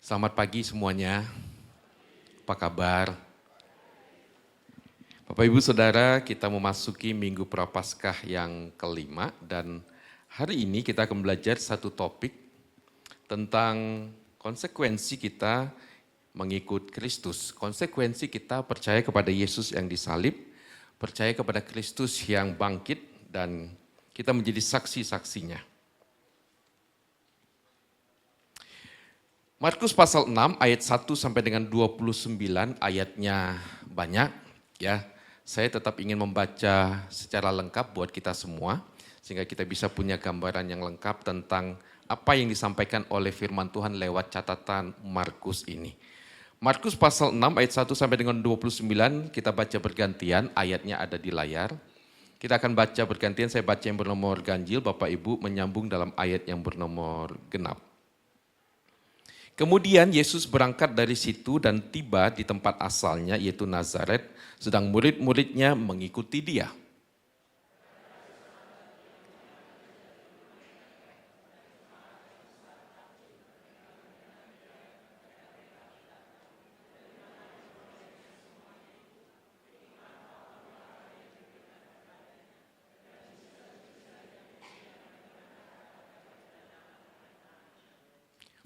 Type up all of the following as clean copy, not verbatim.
Selamat pagi semuanya, apa kabar? Bapak Ibu Saudara, kita memasuki Minggu Prapaskah yang kelima dan hari ini kita akan belajar satu topik tentang konsekuensi kita mengikut Kristus. Konsekuensi kita percaya kepada Yesus yang disalib, percaya kepada Kristus yang bangkit dan kita menjadi saksi-saksinya. Markus pasal 6 ayat 1 sampai dengan 29 ayatnya banyak ya. Saya tetap ingin membaca secara lengkap buat kita semua sehingga kita bisa punya gambaran yang lengkap tentang apa yang disampaikan oleh firman Tuhan lewat catatan Markus ini. Markus pasal 6 ayat 1 sampai dengan 29 kita baca bergantian, ayatnya ada di layar. Kita akan baca bergantian, saya baca yang bernomor ganjil, Bapak Ibu menyambung dalam ayat yang bernomor genap. Kemudian Yesus berangkat dari situ dan tiba di tempat asalnya yaitu Nazaret, sedang murid-muridnya mengikuti dia.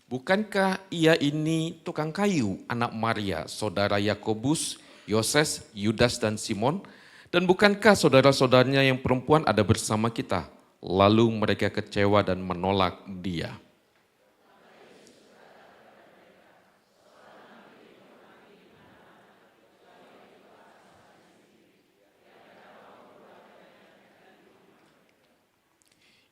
Bukankah ia ini tukang kayu, anak Maria, saudara Yakobus, Yoses, Yudas dan Simon? Dan bukankah saudara-saudaranya yang perempuan ada bersama kita? Lalu mereka kecewa dan menolak dia.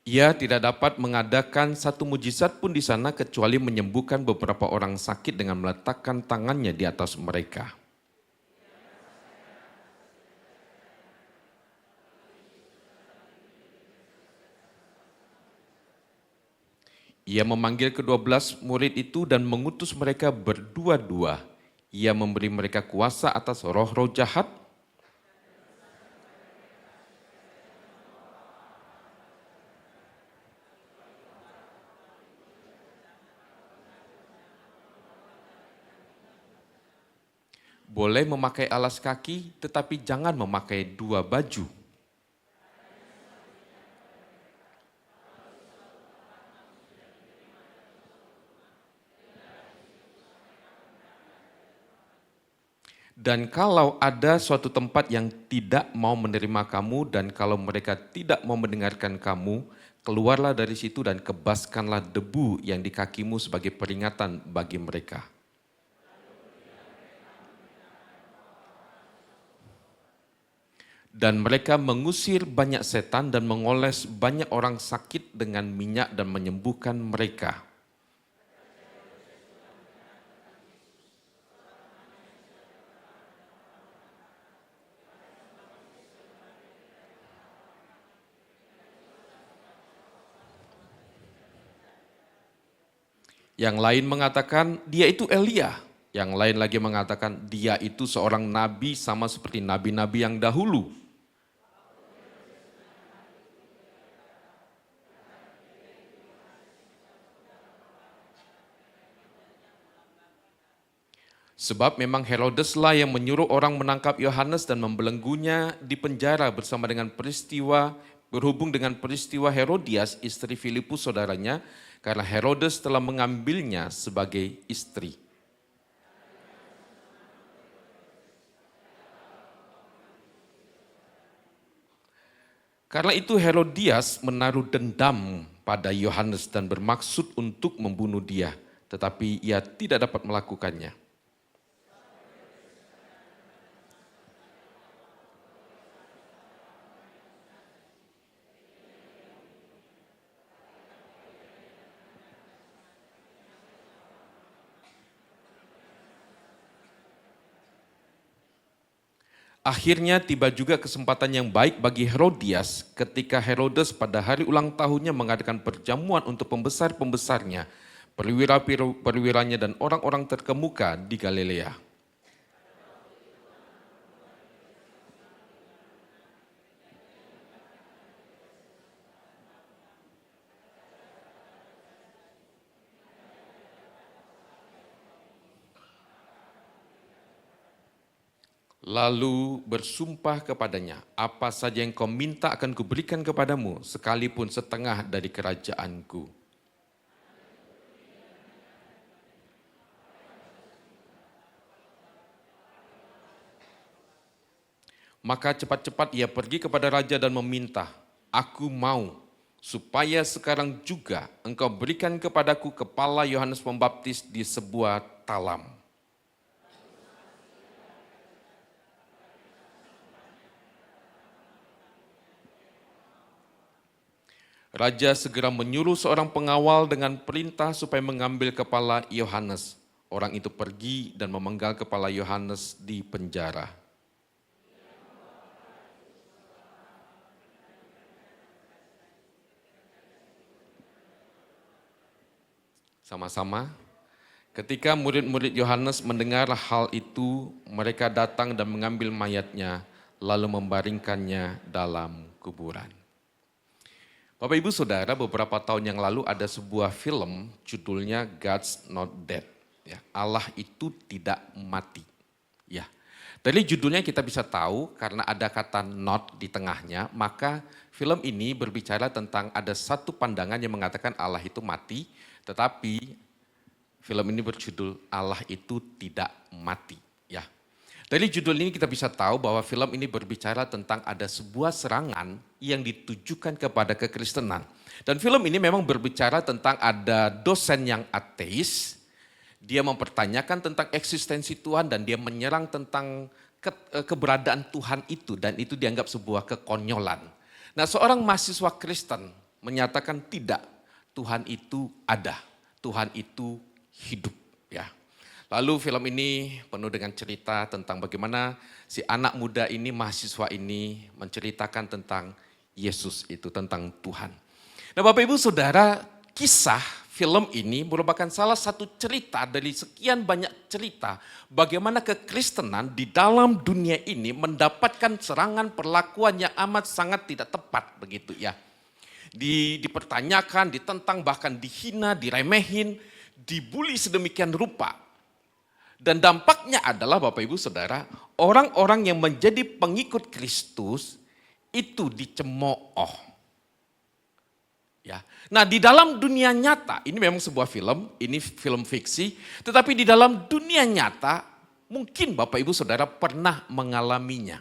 Ia tidak dapat mengadakan satu mujizat pun di sana kecuali menyembuhkan beberapa orang sakit dengan meletakkan tangannya di atas mereka. Ia memanggil ke-12 murid itu dan mengutus mereka berdua-dua. Ia memberi mereka kuasa atas roh-roh jahat. Boleh memakai alas kaki, tetapi jangan memakai dua baju. Dan kalau ada suatu tempat yang tidak mau menerima kamu dan kalau mereka tidak mau mendengarkan kamu, keluarlah dari situ dan kebaskanlah debu yang di kakimu sebagai peringatan bagi mereka. Dan mereka mengusir banyak setan dan mengoles banyak orang sakit dengan minyak dan menyembuhkan mereka. Yang lain mengatakan dia itu Elia. Yang lain lagi mengatakan dia itu seorang nabi sama seperti nabi-nabi yang dahulu. Sebab memang Herodeslah yang menyuruh orang menangkap Yohanes dan membelenggunya di penjara bersama dengan berhubung dengan peristiwa Herodias istri Filipus saudaranya karena Herodes telah mengambilnya sebagai istri. Karena itu Herodias menaruh dendam pada Yohanes dan bermaksud untuk membunuh dia, tetapi ia tidak dapat melakukannya. Akhirnya tiba juga kesempatan yang baik bagi Herodias ketika Herodes pada hari ulang tahunnya mengadakan perjamuan untuk pembesar-pembesarnya, perwira-perwiranya dan orang-orang terkemuka di Galilea. Lalu bersumpah kepadanya, apa saja yang kau minta akan kuberikan kepadamu, sekalipun setengah dari kerajaanku. Maka cepat-cepat ia pergi kepada raja dan meminta, aku mau supaya sekarang juga engkau berikan kepadaku kepala Yohanes Pembaptis di sebuah talam. Raja segera menyuruh seorang pengawal dengan perintah supaya mengambil kepala Yohanes. Orang itu pergi dan memenggal kepala Yohanes di penjara. Sama-sama, ketika murid-murid Yohanes mendengar hal itu, mereka datang dan mengambil mayatnya, lalu membaringkannya dalam kuburan. Bapak Ibu Saudara, beberapa tahun yang lalu ada sebuah film judulnya God's Not Dead. Ya, Allah itu tidak mati. Ya, dari judulnya kita bisa tahu karena ada kata not di tengahnya, maka film ini berbicara tentang ada satu pandangan yang mengatakan Allah itu mati, tetapi film ini berjudul Allah itu tidak mati. Ya, dari judul ini kita bisa tahu bahwa film ini berbicara tentang ada sebuah serangan yang ditujukan kepada kekristenan. Dan film ini memang berbicara tentang ada dosen yang ateis, dia mempertanyakan tentang eksistensi Tuhan dan dia menyerang tentang keberadaan Tuhan itu dan itu dianggap sebuah kekonyolan. Nah, seorang mahasiswa Kristen menyatakan tidak, Tuhan itu ada, Tuhan itu hidup, ya. Lalu film ini penuh dengan cerita tentang bagaimana si anak muda ini, mahasiswa ini menceritakan tentang Yesus itu, tentang Tuhan. Nah, Bapak Ibu Saudara, kisah film ini merupakan salah satu cerita dari sekian banyak cerita bagaimana kekristenan di dalam dunia ini mendapatkan serangan perlakuan yang amat sangat tidak tepat begitu ya. Dipertanyakan, ditentang, bahkan dihina, diremehin, dibully sedemikian rupa. Dan dampaknya adalah Bapak Ibu Saudara, orang-orang yang menjadi pengikut Kristus itu dicemooh. Ya. Nah, di dalam dunia nyata, ini memang sebuah film, ini film fiksi, tetapi di dalam dunia nyata mungkin Bapak Ibu Saudara pernah mengalaminya.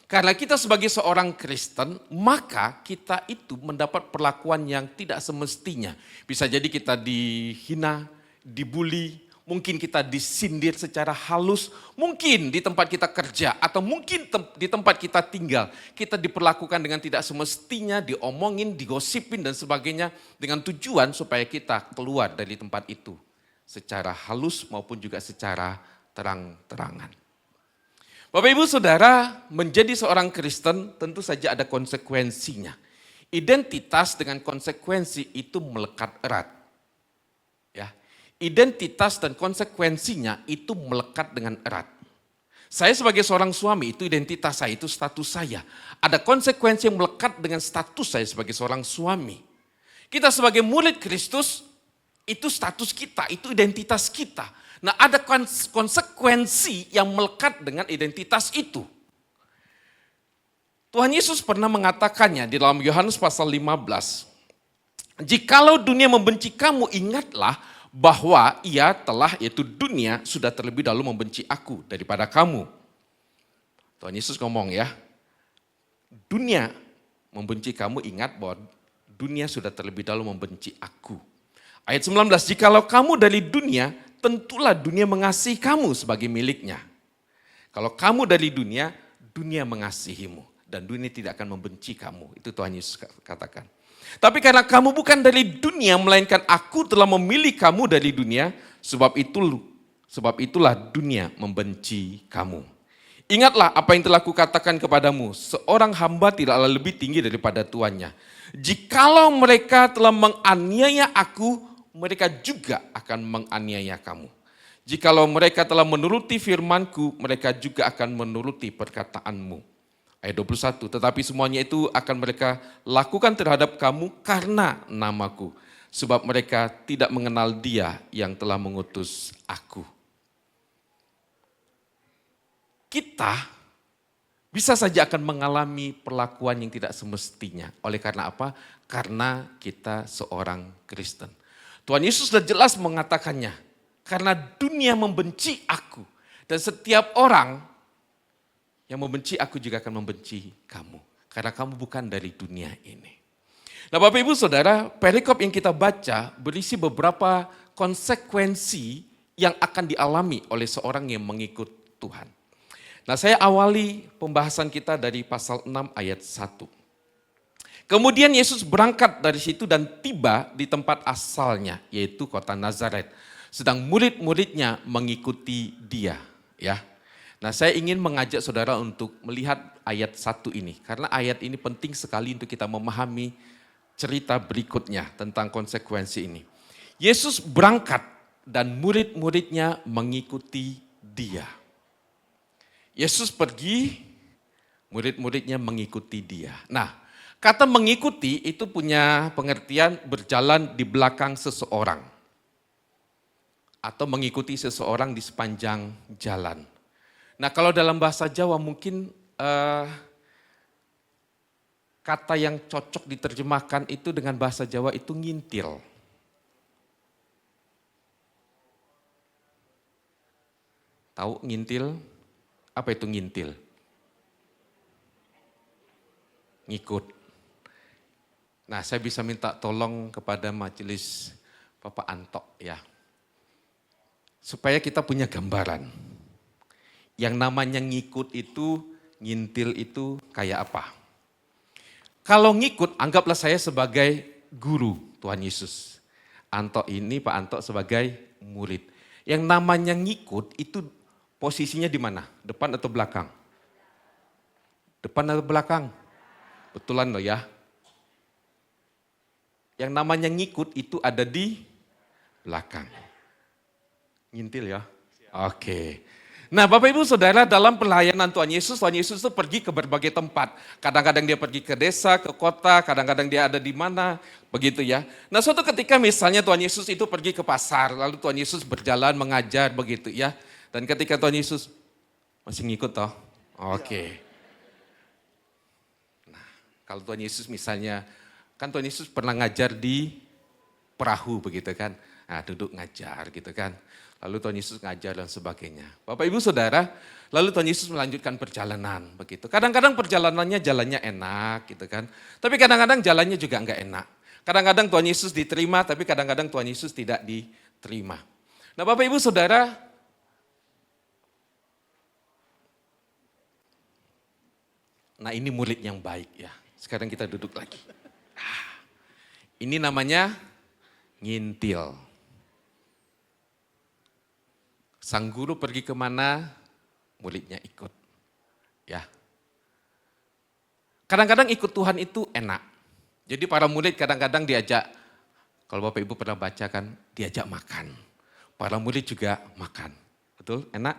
Karena kita sebagai seorang Kristen, maka kita itu mendapat perlakuan yang tidak semestinya. Bisa jadi kita dihina, dibully, mungkin kita disindir secara halus, mungkin di tempat kita kerja, atau mungkin di tempat kita tinggal. Kita diperlakukan dengan tidak semestinya, diomongin, digosipin dan sebagainya, dengan tujuan supaya kita keluar dari tempat itu. Secara halus maupun juga secara terang-terangan. Bapak Ibu Saudara, menjadi seorang Kristen tentu saja ada konsekuensinya. Identitas dengan konsekuensi itu melekat erat. Ya. Identitas dan konsekuensinya itu melekat dengan erat. Saya sebagai seorang suami, itu identitas saya, itu status saya. Ada konsekuensi yang melekat dengan status saya sebagai seorang suami. Kita sebagai murid Kristus, itu status kita, itu identitas kita. Nah, ada konsekuensi yang melekat dengan identitas itu. Tuhan Yesus pernah mengatakannya di dalam Yohanes pasal 15. Jikalau dunia membenci kamu, ingatlah bahwa ia telah, yaitu dunia, sudah terlebih dahulu membenci aku daripada kamu. Tuhan Yesus ngomong ya, dunia membenci kamu, ingat bahwa dunia sudah terlebih dahulu membenci aku. Ayat 19, jikalau kamu dari dunia, tentulah dunia mengasihi kamu sebagai miliknya. Kalau kamu dari dunia, dunia mengasihimu. Dan dunia tidak akan membenci kamu. Itu Tuhan Yesus katakan. Tapi karena kamu bukan dari dunia, melainkan aku telah memilih kamu dari dunia, sebab itulah dunia membenci kamu. Ingatlah apa yang telah kukatakan kepadamu, seorang hamba tidaklah lebih tinggi daripada tuannya. Jikalau mereka telah menganiaya aku, mereka juga akan menganiaya kamu. Jikalau mereka telah menuruti firmanku, mereka juga akan menuruti perkataanmu. Ayat 21, tetapi semuanya itu akan mereka lakukan terhadap kamu karena namaku. Sebab mereka tidak mengenal Dia yang telah mengutus aku. kita bisa saja akan mengalami perlakuan yang tidak semestinya. Oleh karena apa? Karena kita seorang Kristen. Tuhan Yesus sudah jelas mengatakannya. Karena dunia membenci aku. Dan setiap orang yang membenci aku juga akan membenci kamu. Karena kamu bukan dari dunia ini. Nah Bapak Ibu Saudara, perikop yang kita baca berisi beberapa konsekuensi yang akan dialami oleh seorang yang mengikut Tuhan. Nah saya awali pembahasan kita dari pasal 6 ayat 1. Kemudian Yesus berangkat dari situ dan tiba di tempat asalnya, yaitu kota Nazaret. Sedang murid-muridnya mengikuti dia. Ya. Nah saya ingin mengajak saudara untuk melihat ayat 1 ini. Karena ayat ini penting sekali untuk kita memahami cerita berikutnya tentang konsekuensi ini. Yesus berangkat dan murid-muridnya mengikuti dia. Yesus pergi, murid-muridnya mengikuti dia. Nah, kata mengikuti itu punya pengertian berjalan di belakang seseorang. Atau mengikuti seseorang di sepanjang jalan. Nah, kalau dalam bahasa Jawa mungkin kata yang cocok diterjemahkan itu dengan bahasa Jawa itu ngintil. Tahu ngintil? Apa itu ngintil? Ngikut. Nah, saya bisa minta tolong kepada majelis Bapak Anto ya. Supaya kita punya gambaran. Yang namanya ngikut itu, ngintil itu kayak apa? Kalau ngikut, anggaplah saya sebagai guru Tuhan Yesus. Anto ini, Pak Anto sebagai murid. Yang namanya ngikut itu posisinya di mana? Depan atau belakang? Depan atau belakang? Betulan loh ya. Yang namanya ngikut itu ada di belakang. Ngintil ya? Oke. Nah Bapak Ibu Saudara dalam pelayanan Tuhan Yesus itu pergi ke berbagai tempat. Kadang-kadang dia pergi ke desa, ke kota, kadang-kadang dia ada di mana, begitu ya. Nah suatu ketika misalnya Tuhan Yesus itu pergi ke pasar, lalu Tuhan Yesus berjalan mengajar begitu ya. Dan ketika Tuhan Yesus masih ngikut toh? Oke. Nah, kalau Tuhan Yesus misalnya, kan Tuhan Yesus pernah ngajar di perahu begitu kan. Nah, duduk ngajar gitu kan. Lalu Tuhan Yesus ngajar dan sebagainya. Bapak Ibu Saudara, lalu Tuhan Yesus melanjutkan perjalanan begitu. Kadang-kadang perjalanannya jalannya enak gitu kan. Tapi kadang-kadang jalannya juga enggak enak. Kadang-kadang Tuhan Yesus diterima, tapi kadang-kadang Tuhan Yesus tidak diterima. Nah Bapak Ibu Saudara, nah ini murid yang baik ya. Sekarang kita duduk lagi. Ini namanya ngintil. Sang guru pergi kemana, muridnya ikut. Ya. Kadang-kadang ikut Tuhan itu enak. Jadi para murid kadang-kadang diajak, kalau Bapak Ibu pernah baca kan, diajak makan. Para murid juga makan. Betul? Enak?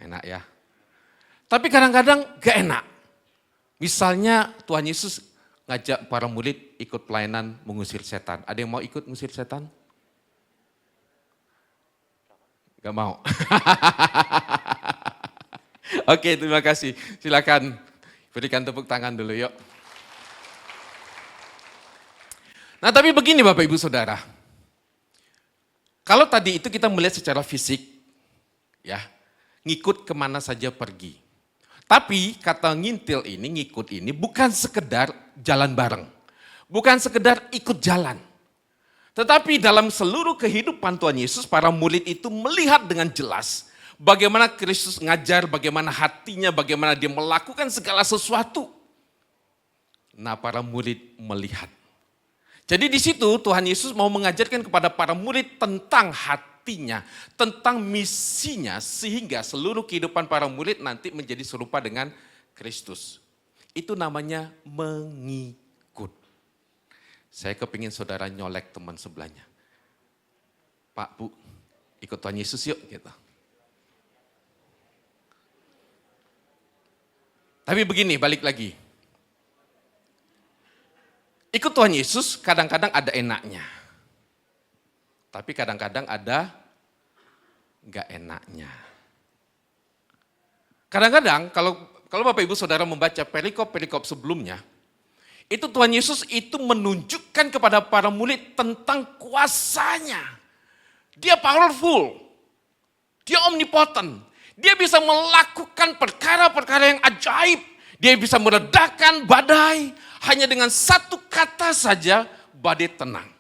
Enak ya. Tapi kadang-kadang gak enak. Misalnya Tuhan Yesus ngajak para murid ikut pelayanan mengusir setan. Ada yang mau ikut mengusir setan? Gak mau. Oke, terima kasih. Silakan berikan tepuk tangan dulu yuk. Nah tapi begini Bapak Ibu Saudara. Kalau tadi itu kita melihat secara fisik, ya ngikut kemana saja pergi. Tapi kata ngintil ini, ngikut ini bukan sekedar jalan bareng. Bukan sekedar ikut jalan. Tetapi dalam seluruh kehidupan Tuhan Yesus, para murid itu melihat dengan jelas bagaimana Kristus ngajar, bagaimana hatinya, bagaimana dia melakukan segala sesuatu. Nah para murid melihat. Jadi di situ Tuhan Yesus mau mengajarkan kepada para murid tentang hatinya, tentang misinya, sehingga seluruh kehidupan para murid nanti menjadi serupa dengan Kristus. Itu namanya mengikut. Saya kepingin saudara nyolek teman sebelahnya. Pak, Bu, ikut Tuhan Yesus yuk gitu. Tapi begini, balik lagi. Ikut Tuhan Yesus kadang-kadang ada enaknya. Tapi kadang-kadang ada enggak enaknya. Kadang-kadang kalau Bapak Ibu Saudara membaca perikop-perikop sebelumnya, itu Tuhan Yesus itu menunjukkan kepada para murid tentang kuasanya. Dia powerful, dia omnipotent, dia bisa melakukan perkara-perkara yang ajaib, dia bisa meredakan badai, hanya dengan satu kata saja badai tenang.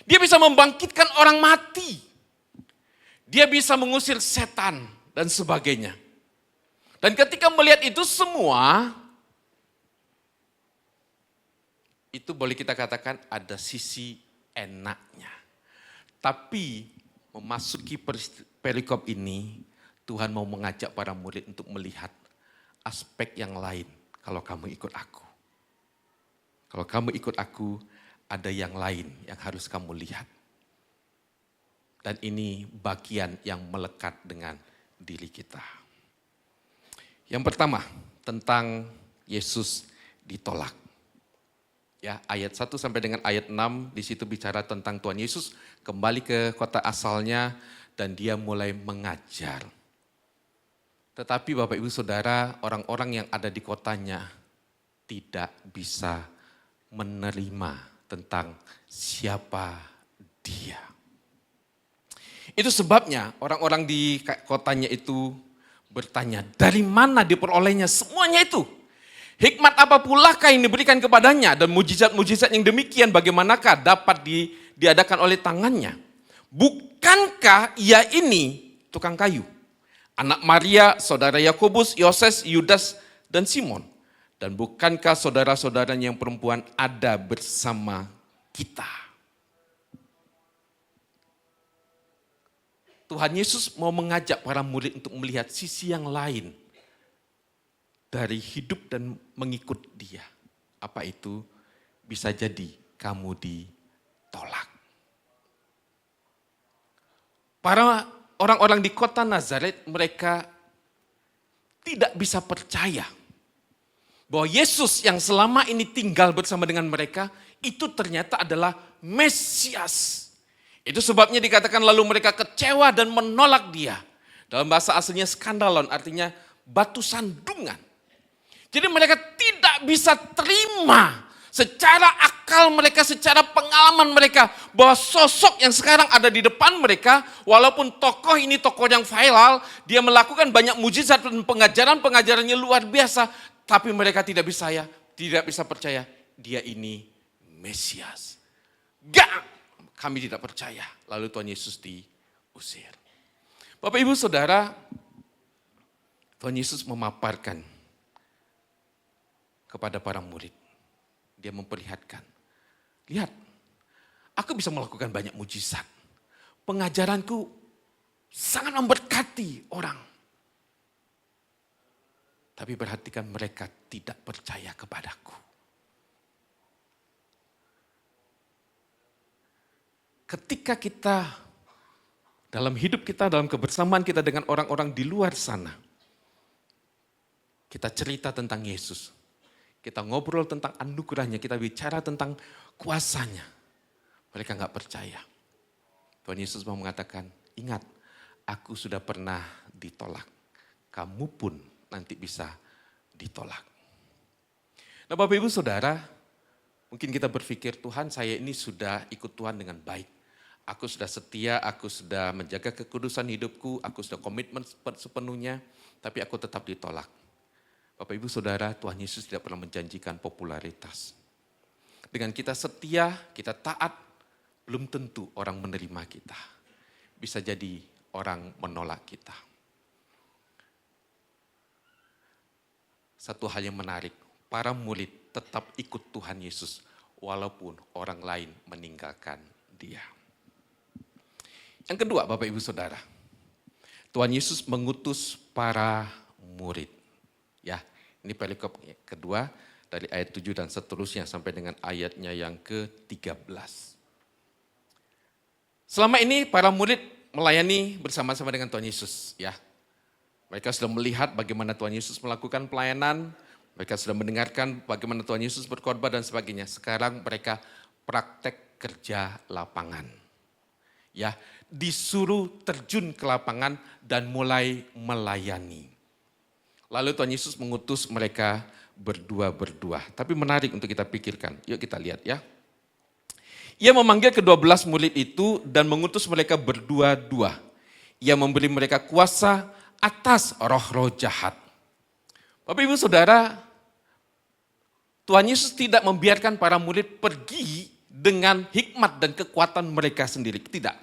Dia bisa membangkitkan orang mati, dia bisa mengusir setan dan sebagainya. Dan ketika melihat itu semua, itu boleh kita katakan ada sisi enaknya. Tapi memasuki perikop ini, Tuhan mau mengajak para murid untuk melihat aspek yang lain kalau kamu ikut aku. Kalau kamu ikut aku, ada yang lain yang harus kamu lihat. Dan ini bagian yang melekat dengan diri kita. Yang pertama, tentang Yesus ditolak. Ya, ayat 1 sampai dengan ayat 6 di situ bicara tentang Tuhan Yesus kembali ke kota asalnya dan dia mulai mengajar. Tetapi Bapak Ibu Saudara, orang-orang yang ada di kotanya tidak bisa menerima tentang siapa dia. Itu sebabnya orang-orang di kotanya itu bertanya, dari mana diperolehnya semuanya itu? Hikmat apa pulakah yang diberikan kepadanya dan mujizat-mujizat yang demikian bagaimanakah dapat diadakan oleh tangannya? Bukankah ia ini tukang kayu? Anak Maria, saudara Yakobus, Yoses, Yudas, dan Simon. Dan bukankah saudara-saudaranya yang perempuan ada bersama kita? Tuhan Yesus mau mengajak para murid untuk melihat sisi yang lain dari hidup dan mengikut dia. Apa itu? Bisa jadi kamu ditolak. Para orang-orang di kota Nazaret, mereka tidak bisa percaya bahwa Yesus yang selama ini tinggal bersama dengan mereka, itu ternyata adalah Mesias. Itu sebabnya dikatakan lalu mereka kecewa dan menolak dia. Dalam bahasa aslinya skandalon, artinya batu sandungan. Jadi mereka tidak bisa terima secara akal mereka, secara pengalaman mereka, bahwa sosok yang sekarang ada di depan mereka, walaupun tokoh ini tokoh yang viral, dia melakukan banyak mujizat dan pengajaran-pengajarannya luar biasa, tapi mereka tidak bisa percaya dia ini Mesias. Kami tidak percaya. Lalu Tuhan Yesus diusir. Bapak Ibu Saudara, Tuhan Yesus memaparkan kepada para murid. Dia memperlihatkan, lihat, aku bisa melakukan banyak mujizat. Pengajaranku sangat memberkati orang. Tapi perhatikan, mereka tidak percaya kepadaku. Ketika kita dalam hidup kita, dalam kebersamaan kita dengan orang-orang di luar sana, kita cerita tentang Yesus, kita ngobrol tentang anugerahnya, kita bicara tentang kuasanya, mereka nggak percaya. Tuhan Yesus mau mengatakan, ingat, aku sudah pernah ditolak, kamu pun nanti bisa ditolak. Nah Bapak Ibu Saudara, mungkin kita berpikir, Tuhan saya ini sudah ikut Tuhan dengan baik. Aku sudah setia, aku sudah menjaga kekudusan hidupku, aku sudah komitmen sepenuhnya, tapi aku tetap ditolak. Bapak Ibu Saudara, Tuhan Yesus tidak pernah menjanjikan popularitas. Dengan kita setia, kita taat, belum tentu orang menerima kita. Bisa jadi orang menolak kita. Satu hal yang menarik, para murid tetap ikut Tuhan Yesus walaupun orang lain meninggalkan dia. Yang kedua Bapak Ibu Saudara, Tuhan Yesus mengutus para murid. Ya, ini perikop kedua dari ayat 7 dan seterusnya sampai dengan ayatnya yang ke-13. Selama ini para murid melayani bersama-sama dengan Tuhan Yesus, ya. Mereka sudah melihat bagaimana Tuhan Yesus melakukan pelayanan, mereka sudah mendengarkan bagaimana Tuhan Yesus berkorban dan sebagainya. Sekarang mereka praktek kerja lapangan. Ya, disuruh terjun ke lapangan dan mulai melayani. Lalu Tuhan Yesus mengutus mereka berdua-berdua. Tapi menarik untuk kita pikirkan. Yuk kita lihat ya. Ia memanggil ke-12 murid itu dan mengutus mereka berdua-dua. Ia memberi mereka kuasa atas roh-roh jahat. Bapak Ibu Saudara, Tuhan Yesus tidak membiarkan para murid pergi dengan hikmat dan kekuatan mereka sendiri. Tidak.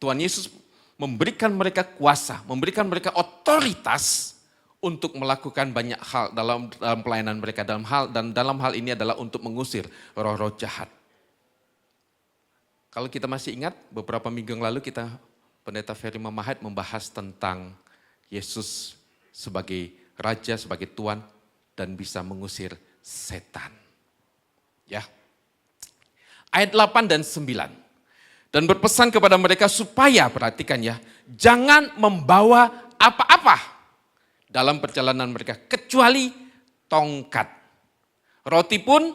Tuhan Yesus memberikan mereka kuasa, memberikan mereka otoritas untuk melakukan banyak hal dalam pelayanan mereka. Dalam hal ini adalah untuk mengusir roh-roh jahat. Kalau kita masih ingat, beberapa minggu yang lalu Pendeta Ferry Mamahat membahas tentang Yesus sebagai Raja, sebagai Tuan, dan bisa mengusir setan. Ya. Ayat 8 dan 9. Dan berpesan kepada mereka supaya, perhatikan ya, jangan membawa apa-apa dalam perjalanan mereka, kecuali tongkat. Roti pun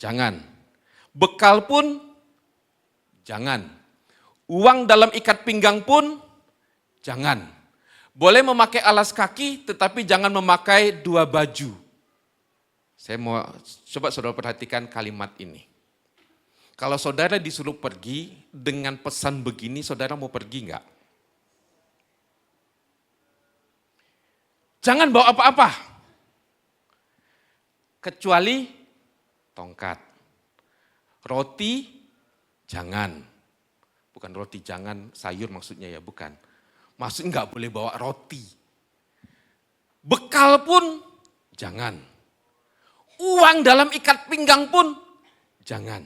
jangan. Bekal pun jangan. Uang dalam ikat pinggang pun jangan. Boleh memakai alas kaki, tetapi jangan memakai 2 baju. Saya mau coba saudara perhatikan kalimat ini. Kalau saudara disuruh pergi dengan pesan begini, saudara mau pergi enggak? Jangan bawa apa-apa. Kecuali tongkat. Roti jangan. Bukan roti jangan sayur maksudnya ya, bukan. Maksudnya enggak boleh bawa roti. Bekal pun jangan. Uang dalam ikat pinggang pun jangan.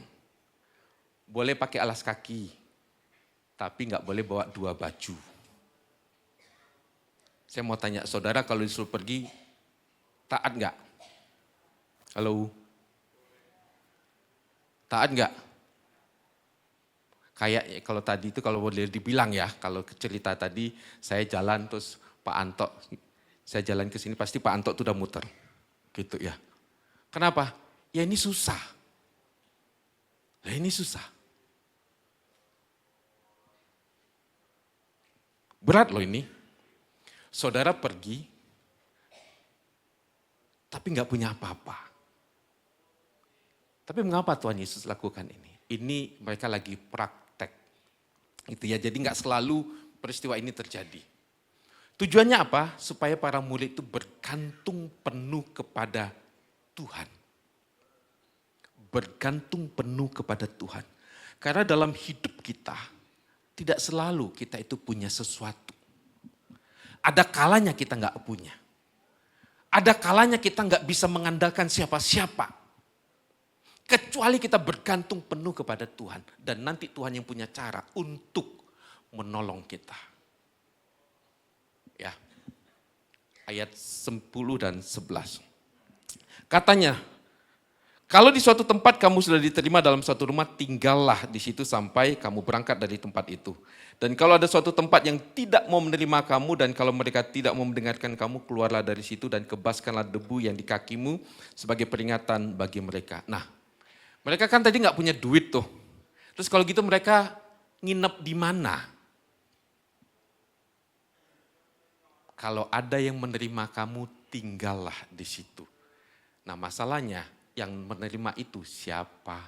Boleh pakai alas kaki, tapi enggak boleh bawa 2 baju. Saya mau tanya saudara, kalau disuruh pergi, taat enggak? Halo? Taat enggak? Kayak kalau tadi itu kalau boleh dibilang ya, kalau cerita tadi saya jalan terus Pak Anto, saya jalan ke sini pasti Pak Anto tuh udah muter. Gitu ya. Kenapa? Ya ini susah. Ya ini susah. Berat loh ini. Saudara pergi, tapi nggak punya apa-apa. Tapi mengapa Tuhan Yesus lakukan ini? Ini mereka lagi praktek. Gitu ya, jadi nggak selalu peristiwa ini terjadi. Tujuannya apa? Supaya para murid itu bergantung penuh kepada Tuhan. Bergantung penuh kepada Tuhan. Karena dalam hidup kita, tidak selalu kita itu punya sesuatu. Ada kalanya kita nggak punya. Ada kalanya kita nggak bisa mengandalkan siapa-siapa. Kecuali kita bergantung penuh kepada Tuhan. Dan nanti Tuhan yang punya cara untuk menolong kita. Ya. Ayat 10 dan 11. Katanya, kalau di suatu tempat kamu sudah diterima dalam suatu rumah, tinggallah di situ sampai kamu berangkat dari tempat itu. Dan kalau ada suatu tempat yang tidak mau menerima kamu, dan kalau mereka tidak mau mendengarkan kamu, keluarlah dari situ dan kebaskanlah debu yang di kakimu sebagai peringatan bagi mereka. Nah, mereka kan tadi nggak punya duit tuh. Terus kalau gitu mereka nginep di mana? Kalau ada yang menerima kamu, tinggallah di situ. Nah, masalahnya yang menerima itu siapa?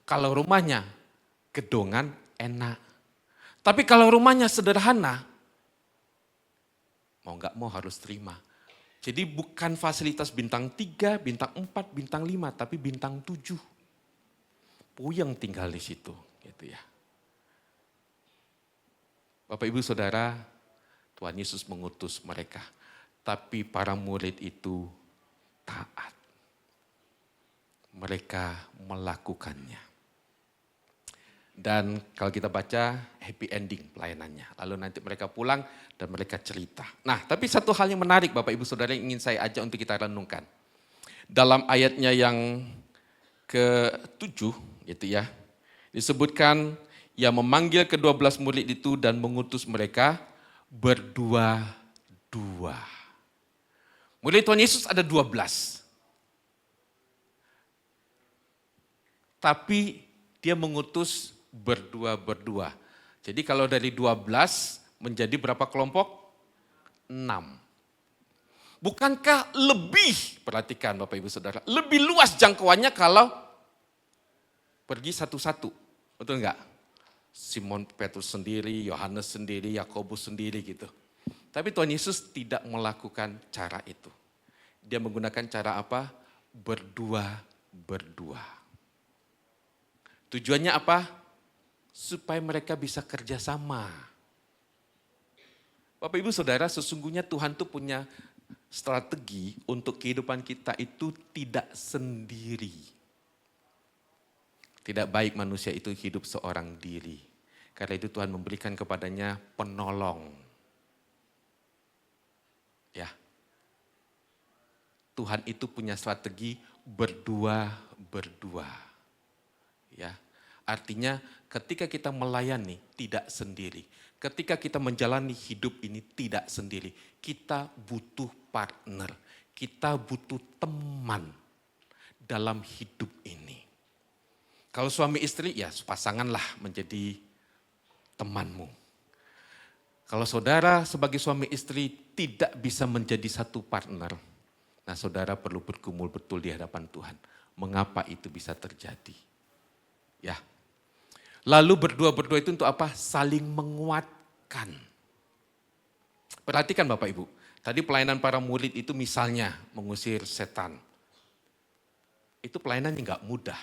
Kalau rumahnya gedongan enak. Tapi kalau rumahnya sederhana, mau nggak mau harus terima. Jadi bukan fasilitas bintang 3, bintang 4, bintang 5, tapi bintang 7. Puyeng tinggal di situ, gitu ya. Bapak Ibu Saudara, Tuhan Yesus mengutus mereka. Tapi para murid itu taat. Mereka melakukannya. Dan kalau kita baca happy ending pelayanannya. Lalu nanti mereka pulang dan mereka cerita. Nah, tapi satu hal yang menarik Bapak Ibu Saudara yang ingin saya ajak untuk kita renungkan. Dalam ayatnya yang ke-7 gitu ya. Disebutkan ia memanggil ke-12 murid itu dan mengutus mereka berdua-dua. Murid Tuhan Yesus ada 12. Tapi dia mengutus berdua-berdua. Jadi kalau dari 12 menjadi berapa kelompok? 6. Bukankah lebih, perhatikan Bapak Ibu Saudara, lebih luas jangkauannya kalau pergi satu-satu, betul enggak? Simon Petrus sendiri, Yohanes sendiri, Yakobus sendiri gitu. Tapi Tuhan Yesus tidak melakukan cara itu. Dia menggunakan cara apa? Berdua-berdua. Tujuannya apa? Supaya mereka bisa kerjasama. Bapak Ibu Saudara, sesungguhnya Tuhan tuh punya strategi untuk kehidupan kita itu tidak sendiri. Tidak baik manusia itu hidup seorang diri. Karena itu Tuhan memberikan kepadanya penolong. Ya. Tuhan itu punya strategi berdua-berdua. Ya. Artinya ketika kita melayani tidak sendiri. Ketika kita menjalani hidup ini tidak sendiri. Kita butuh partner. Kita butuh teman dalam hidup ini. Kalau suami istri ya pasanganlah menjadi temanmu. Kalau saudara sebagai suami istri tidak bisa menjadi satu partner, nah saudara perlu bergumul betul di hadapan Tuhan. Mengapa itu bisa terjadi? Ya. Lalu berdua-berdua itu untuk apa? Saling menguatkan. Perhatikan Bapak Ibu, tadi pelayanan para murid itu misalnya mengusir setan. Itu pelayanan yang gak mudah.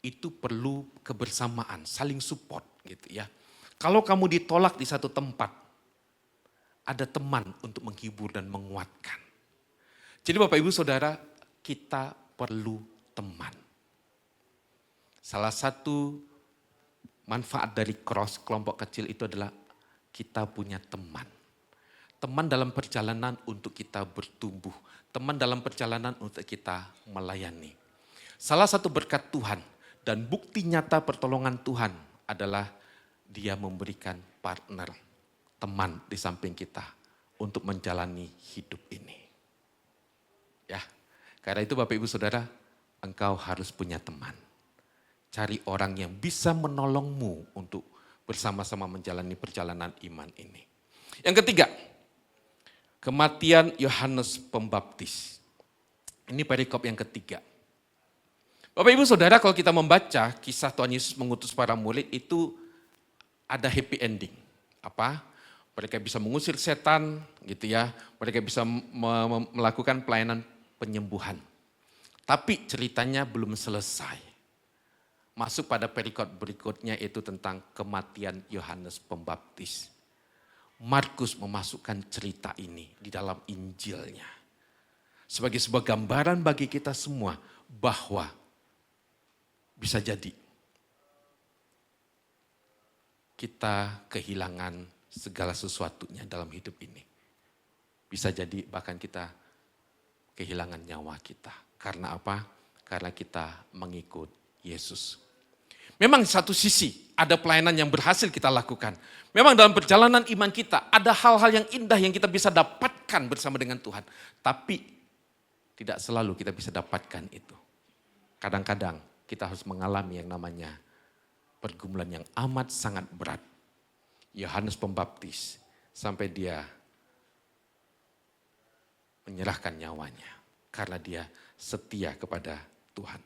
Itu perlu kebersamaan, saling support gitu ya. Kalau kamu ditolak di satu tempat, ada teman untuk menghibur dan menguatkan. Jadi Bapak Ibu Saudara, kita perlu teman. Salah satu manfaat dari cross kelompok kecil itu adalah kita punya teman. Teman dalam perjalanan untuk kita bertumbuh. Teman dalam perjalanan untuk kita melayani. Salah satu berkat Tuhan dan bukti nyata pertolongan Tuhan adalah Dia memberikan partner, teman di samping kita untuk menjalani hidup ini. Ya, karena itu Bapak Ibu Saudara, engkau harus punya teman. Cari orang yang bisa menolongmu untuk bersama-sama menjalani perjalanan iman ini. Yang ketiga, kematian Yohanes Pembaptis. Ini perikop yang ketiga. Bapak Ibu Saudara, kalau kita membaca kisah Tuhan Yesus mengutus para murid itu ada happy ending. Apa? Mereka bisa mengusir setan gitu ya. Mereka bisa melakukan pelayanan penyembuhan. Tapi ceritanya belum selesai. Masuk pada perikop berikutnya itu tentang kematian Yohanes Pembaptis. Markus memasukkan cerita ini di dalam Injilnya. Sebagai sebuah gambaran bagi kita semua bahwa bisa jadi kita kehilangan segala sesuatunya dalam hidup ini. Bisa jadi bahkan kita kehilangan nyawa kita. Karena apa? Karena kita mengikut Yesus. Memang satu sisi ada pelayanan yang berhasil kita lakukan. Memang dalam perjalanan iman kita ada hal-hal yang indah yang kita bisa dapatkan bersama dengan Tuhan. Tapi tidak selalu kita bisa dapatkan itu. Kadang-kadang kita harus mengalami yang namanya pergumulan yang amat sangat berat. Yohanes Pembaptis sampai dia menyerahkan nyawanya karena dia setia kepada Tuhan.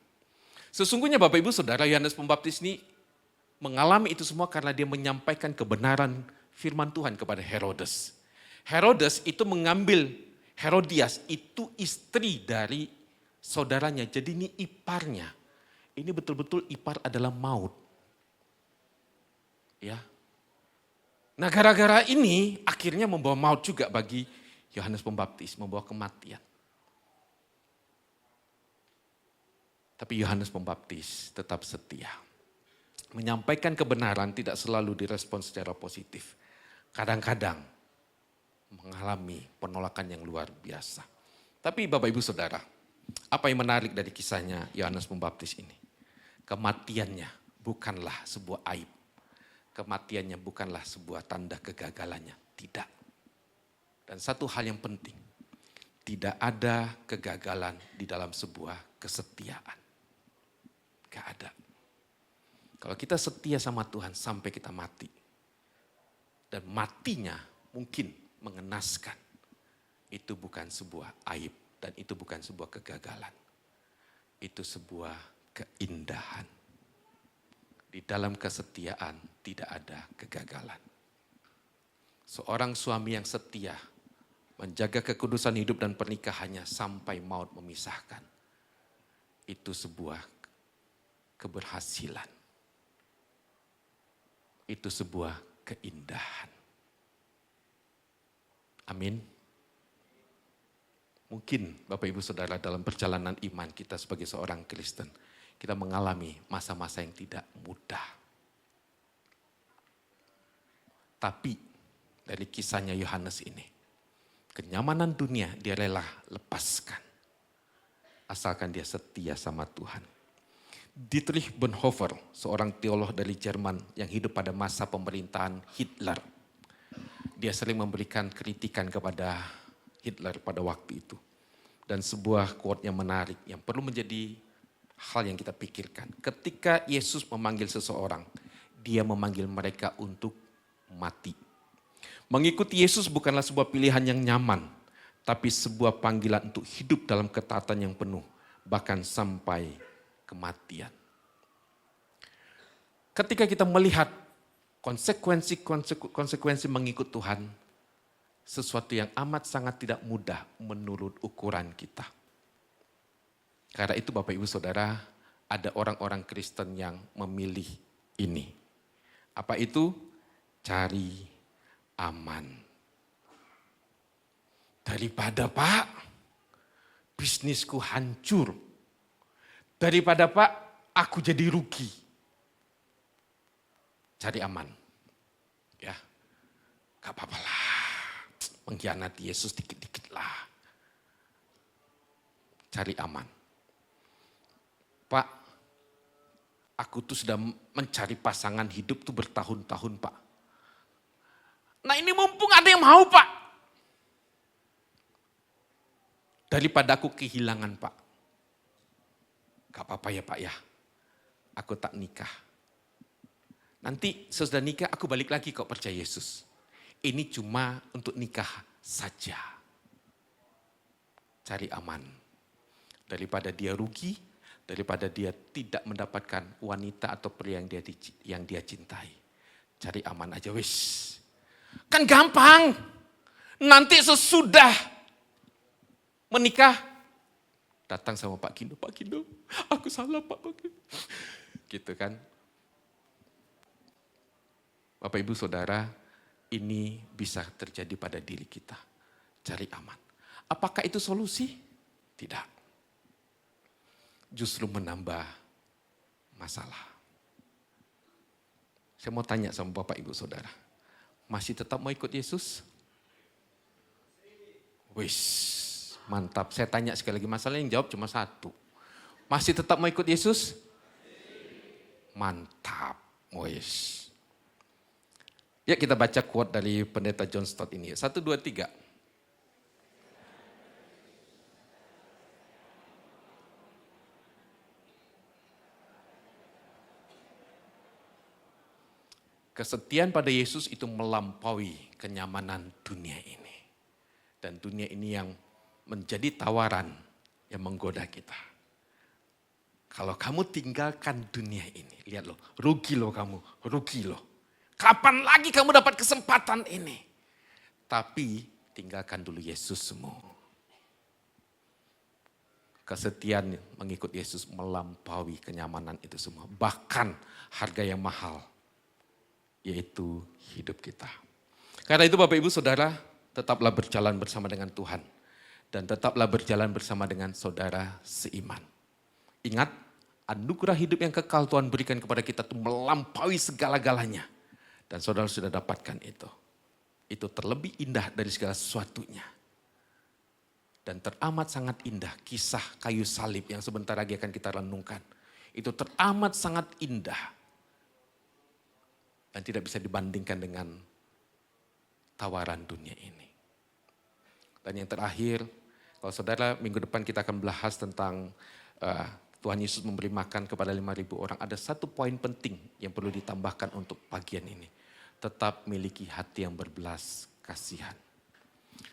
Sesungguhnya Bapak Ibu Saudara, Yohanes Pembaptis ini mengalami itu semua karena dia menyampaikan kebenaran firman Tuhan kepada Herodes. Herodes itu mengambil Herodias, itu istri dari saudaranya, jadi ini iparnya. Ini betul-betul ipar adalah maut. Ya. Nah gara-gara ini akhirnya membawa maut juga bagi Yohanes Pembaptis, membawa kematian. Tapi Yohanes Pembaptis tetap setia. Menyampaikan kebenaran tidak selalu direspon secara positif. Kadang-kadang mengalami penolakan yang luar biasa. Tapi Bapak Ibu Saudara, apa yang menarik dari kisahnya Yohanes Pembaptis ini? Kematiannya bukanlah sebuah aib. Kematiannya bukanlah sebuah tanda kegagalannya. Tidak. Dan satu hal yang penting. Tidak ada kegagalan di dalam sebuah kesetiaan. Gak ada. Kalau kita setia sama Tuhan sampai kita mati. Dan matinya mungkin mengenaskan. itu bukan sebuah aib dan itu bukan sebuah kegagalan. Itu sebuah keindahan. Di dalam kesetiaan tidak ada kegagalan. Seorang suami yang setia menjaga kekudusan hidup dan pernikahannya sampai maut memisahkan. Itu sebuah keberhasilan. Itu sebuah keindahan. Amin. Mungkin Bapak Ibu Saudara dalam perjalanan iman kita sebagai seorang Kristen, kita mengalami masa-masa yang tidak mudah. Tapi dari kisahnya Yohanes ini, kenyamanan dunia dia rela lepaskan. Asalkan dia setia sama Tuhan. Dietrich Bonhoeffer, seorang teolog dari Jerman yang hidup pada masa pemerintahan Hitler. Dia sering memberikan kritikan kepada Hitler pada waktu itu. Dan sebuah quote yang menarik yang perlu menjadi hal yang kita pikirkan. Ketika Yesus memanggil seseorang, dia memanggil mereka untuk mati. Mengikuti Yesus bukanlah sebuah pilihan yang nyaman, tapi sebuah panggilan untuk hidup dalam ketaatan yang penuh, bahkan sampai kematian. Ketika kita melihat konsekuensi mengikut Tuhan, sesuatu yang amat sangat tidak mudah menurut ukuran kita. Karena itu Bapak Ibu Saudara, ada orang-orang Kristen yang memilih ini. Apa itu? Cari aman. Daripada Pak, bisnisku hancur. Daripada Pak, aku jadi rugi. Cari aman. Ya, gak apa-apa lah. Mengkhianati Yesus dikit-dikit lah. Cari aman. Pak, aku tuh sudah mencari pasangan hidup tuh bertahun-tahun Pak. Nah ini mumpung ada yang mau Pak. Daripada aku kehilangan Pak. Gak apa-apa ya Pak ya. Aku tak nikah. Nanti sesudah nikah aku balik lagi kok percaya Yesus. Ini cuma untuk nikah saja. Cari aman. Daripada dia rugi, daripada dia tidak mendapatkan wanita atau pria yang dia cintai. Cari aman aja wis. Kan gampang. Nanti sesudah menikah, datang sama Pak Kindo, aku salah Pak Kindo. Gitu kan. Bapak Ibu Saudara, ini bisa terjadi pada diri kita. Cari aman. Apakah itu solusi? Tidak. Justru menambah masalah. Saya mau tanya sama Bapak Ibu Saudara. Masih tetap mau ikut Yesus? Wis, mantap. Saya tanya sekali lagi, masalah yang jawab cuma satu. Masih tetap mau ikut Yesus? Mantap. Wis. Ya kita baca quote dari pendeta John Stott ini. 1, 2, 3. Kesetiaan pada Yesus itu melampaui kenyamanan dunia ini. Dan dunia ini yang menjadi tawaran yang menggoda kita. Kalau kamu tinggalkan dunia ini, lihat loh, rugi loh kamu, rugi loh. Kapan lagi kamu dapat kesempatan ini? Tapi tinggalkan dulu Yesus semua. Kesetiaan mengikut Yesus melampaui kenyamanan itu semua. Bahkan harga yang mahal. Yaitu hidup kita. Karena itu Bapak Ibu Saudara, tetaplah berjalan bersama dengan Tuhan. Dan tetaplah berjalan bersama dengan saudara seiman. Ingat, anugerah hidup yang kekal Tuhan berikan kepada kita itu melampaui segala-galanya. Dan saudara sudah dapatkan itu. Itu terlebih indah dari segala sesuatunya. Dan teramat sangat indah kisah kayu salib yang sebentar lagi akan kita renungkan. Itu teramat sangat indah. Dan tidak bisa dibandingkan dengan tawaran dunia ini. Dan yang terakhir, kalau saudara minggu depan kita akan bahas tentang Tuhan Yesus memberi makan kepada 5.000 orang. Ada satu poin penting yang perlu ditambahkan untuk bagian ini. Tetap miliki hati yang berbelas kasihan.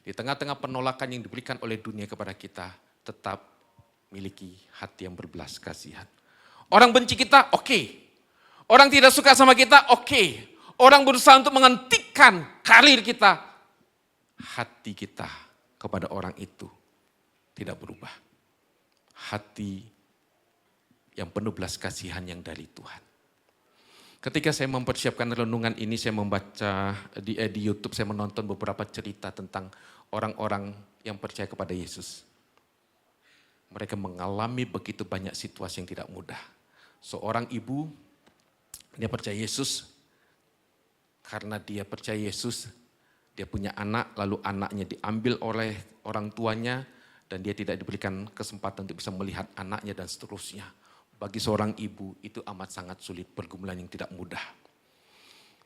Di tengah-tengah penolakan yang diberikan oleh dunia kepada kita, tetap miliki hati yang berbelas kasihan. Orang benci kita, oke. Orang tidak suka sama kita, oke. Orang berusaha untuk menghentikan karir kita. Hati kita kepada orang itu tidak berubah. Hati yang penuh belas kasihan yang dari Tuhan. Ketika saya mempersiapkan renungan ini, saya membaca di YouTube, saya menonton beberapa cerita tentang orang-orang yang percaya kepada Yesus. Mereka mengalami begitu banyak situasi yang tidak mudah. Seorang ibu, dia percaya Yesus, karena dia percaya Yesus, dia punya anak, lalu anaknya diambil oleh orang tuanya, dan dia tidak diberikan kesempatan untuk bisa melihat anaknya dan seterusnya. Bagi seorang ibu itu amat sangat sulit, pergumulan yang tidak mudah.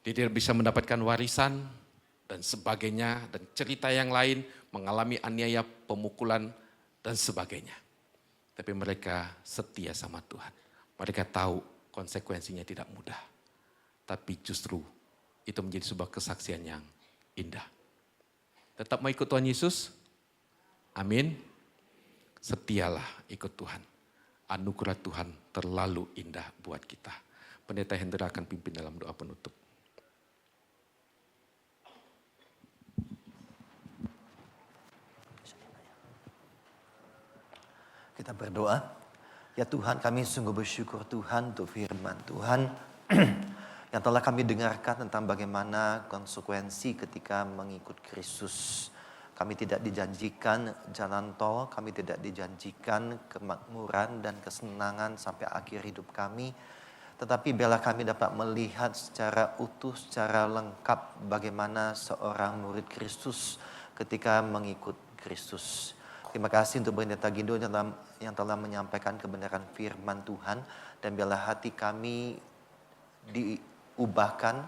Dia tidak bisa mendapatkan warisan dan sebagainya, dan cerita yang lain mengalami aniaya, pemukulan dan sebagainya. Tapi mereka setia sama Tuhan. Mereka tahu konsekuensinya tidak mudah. Tapi justru itu menjadi sebuah kesaksian yang indah. Tetap mau ikut Tuhan Yesus? Amin. Setialah ikut Tuhan. Anugerah Tuhan terlalu indah buat kita. Pendeta Hendra akan pimpin dalam doa penutup. Kita berdoa. Ya Tuhan, kami sungguh bersyukur Tuhan untuk firman Tuhan yang telah kami dengarkan tentang bagaimana konsekuensi ketika mengikut Kristus. Kami tidak dijanjikan jalan tol, kami tidak dijanjikan kemakmuran dan kesenangan sampai akhir hidup kami. Tetapi biarlah kami dapat melihat secara utuh, secara lengkap bagaimana seorang murid Kristus ketika mengikut Kristus. Terima kasih untuk Pendeta Gindo yang telah menyampaikan kebenaran firman Tuhan. Dan biarlah hati kami diubahkan,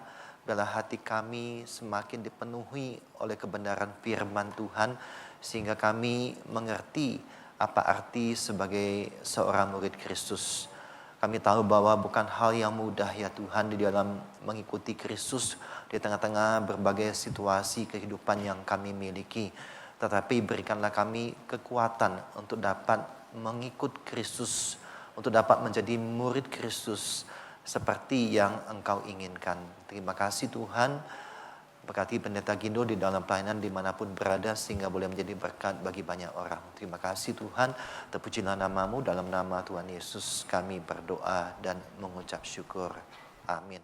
biarlah hati kami semakin dipenuhi oleh kebenaran firman Tuhan, sehingga kami mengerti apa arti sebagai seorang murid Kristus. Kami tahu bahwa bukan hal yang mudah ya Tuhan di dalam mengikuti Kristus di tengah-tengah berbagai situasi kehidupan yang kami miliki. Tetapi berikanlah kami kekuatan untuk dapat mengikut Kristus, untuk dapat menjadi murid Kristus seperti yang Engkau inginkan. Terima kasih Tuhan. Berkati Pendeta Gindo di dalam pelayanan dimanapun berada sehingga boleh menjadi berkat bagi banyak orang. Terima kasih Tuhan. Terpujilah nama-Mu, dalam nama Tuhan Yesus kami berdoa dan mengucap syukur. Amin.